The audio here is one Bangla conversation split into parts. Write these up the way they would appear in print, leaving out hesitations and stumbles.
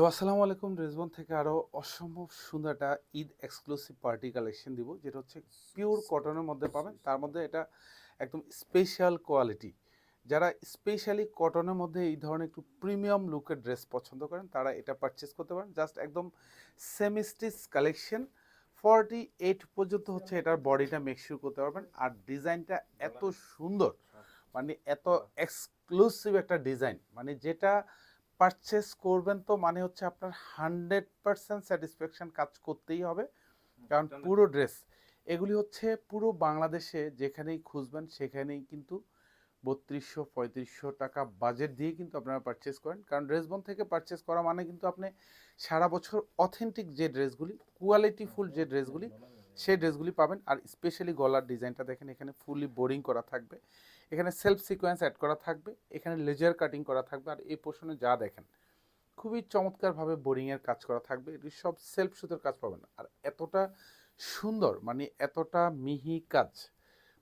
তো আসসালামু আলাইকুম। রেজবন থেকে আরও অসম্ভব সুন্দর একটা ঈদ এক্সক্লুসিভ পার্টি কালেকশন দিব, যেটা হচ্ছে পিওর কটনের মধ্যে পাবেন। তার মধ্যে এটা একদম স্পেশাল কোয়ালিটি। যারা স্পেশালি কটনের মধ্যে এই ধরনের একটু প্রিমিয়াম লুকের ড্রেস পছন্দ করেন, তারা এটা পারচেস করতে পারেন। জাস্ট একদম সেমি স্টিচ কালেকশন। 48 পর্যন্ত হচ্ছে এটার বডিটা মেকশিওর করতে পারবেন। আর ডিজাইনটা এত সুন্দর, মানে এত এক্সক্লুসিভ একটা ডিজাইন, মানে যেটা পারচেস করবেন তো মানে হচ্ছে আপনার 100% স্যাটিসফ্যাকশন কাজ করতেই হবে। কারণ পুরো ড্রেস এগুলি হচ্ছে পুরো বাংলাদেশে যেখানেই খুঁজবেন সেখানেই কিন্তু 3200-3500 টাকা বাজেট দিয়ে কিন্তু আপনারা পারচেস করেন। কারণ ড্রেসবন থেকে পারচেস করা মানে কিন্তু আপনি সারা বছর অথেন্টিক যে ড্রেসগুলি, কোয়ালিটিফুল যে ড্রেসগুলি, সেই ড্রেসগুলি পাবেন। আর স্পেশালি গলার ডিজাইনটা দেখেন, এখানে ফুলি বোরিং করা থাকবে, এখানে সেলফ সিকোয়েন্স অ্যাড করা থাকবে, এখানে লেজার কাটিং করা থাকবে। আর এই পোর্শনে যা দেখেন খুবই চমৎকারভাবে বোরিংয়ের কাজ করা থাকবে। এটি সব সেলফ সুতোর কাজ পাবেন। আর এতটা সুন্দর, মানে এতটা মিহি কাজ,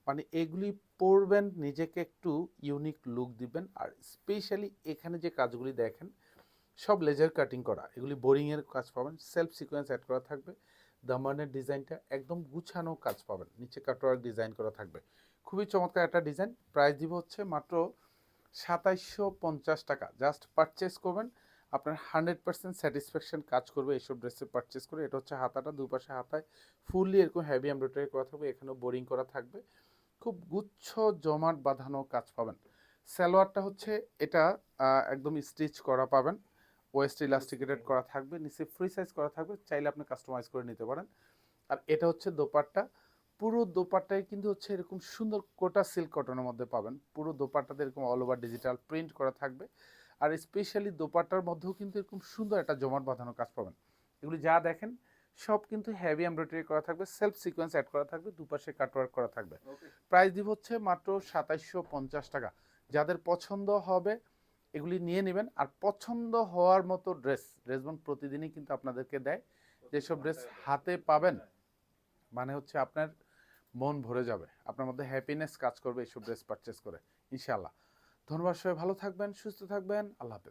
মানে এগুলি পরবেন নিজেকে একটু ইউনিক লুক দিবেন। আর স্পেশালি এখানে যে কাজগুলি দেখেন সব লেজার কাটিং করা, এগুলি বোরিংয়ের কাজ পাবেন, সেলফ সিকোয়েন্স অ্যাড করা থাকবে। দামানের ডিজাইনটা একদম গুছানো কাজ পাবেন, নিচে কাটওয়ার্ক ডিজাইন করা থাকবে। খুবই চমৎকার একটা ডিজাইন। প্রাইস দিব হচ্ছে মাত্র 2750 টাকা। জাস্ট পারচেস করবেন, আপনার 100% স্যাটিসফ্যাকশন কাজ করবে এইসব ড্রেসে পারচেস করে। এটা হচ্ছে হাতাটা, দুপাশে হাতায় ফুললি এরকম হেভি এমব্রয়ডারি করা থাকবে, এখানেও বোরিং করা থাকবে। খুব গুচ্ছ জমাট বাঁধানো কাজ পাবেন। সালোয়ারটা হচ্ছে এটা একদম স্টিচ করা পাবেন, ওয়েস্ট ইলাস্টিকেটেড করা থাকবে, নিচে ফ্রি সাইজ করা থাকবে, চাইলে আপনি কাস্টমাইজ করে নিতে পারেন। আর এটা হচ্ছে দোপাট্টা। পুরো দোপাট্টায় কিন্তু হচ্ছে এরকম সুন্দর কোটা সিল্ক কটনের মধ্যে পাবেন। পুরো দোপাট্টাতে এরকম অল ওভার ডিজিটাল প্রিন্ট করা থাকবে। আর স্পেশালি দোপাট্টার মধ্যেও কিন্তু এরকম সুন্দর একটা জমাট বাঁধানো কাজ পাবেন। এগুলি যা দেখেন সব কিন্তু হেভি এমব্রয়ডারি করা থাকবে, সেলফ সিকোয়েন্স অ্যাড করা থাকবে, দুপাশে কাটওয়ার্ক করা থাকবে। প্রাইস দিব হচ্ছে মাত্র 2750 টাকা। যাদের পছন্দ হবে এগুলি নিয়ে নেবেন। আর পছন্দ হওয়ার মতো ড্রেসবন প্রতিদিনই কিন্তু আপনাদেরকে দেয়। যেসব ড্রেস হাতে পাবেন মানে হচ্ছে আপনার মন ভরে যাবে, আপনার মধ্যে হ্যাপিনেস কাজ করবে এইসব ড্রেস পারচেস করে ইনশাআল্লাহ। ধন্যবাদ, সবাই ভালো থাকবেন, সুস্থ থাকবেন, আল্লাহ হাফেজ।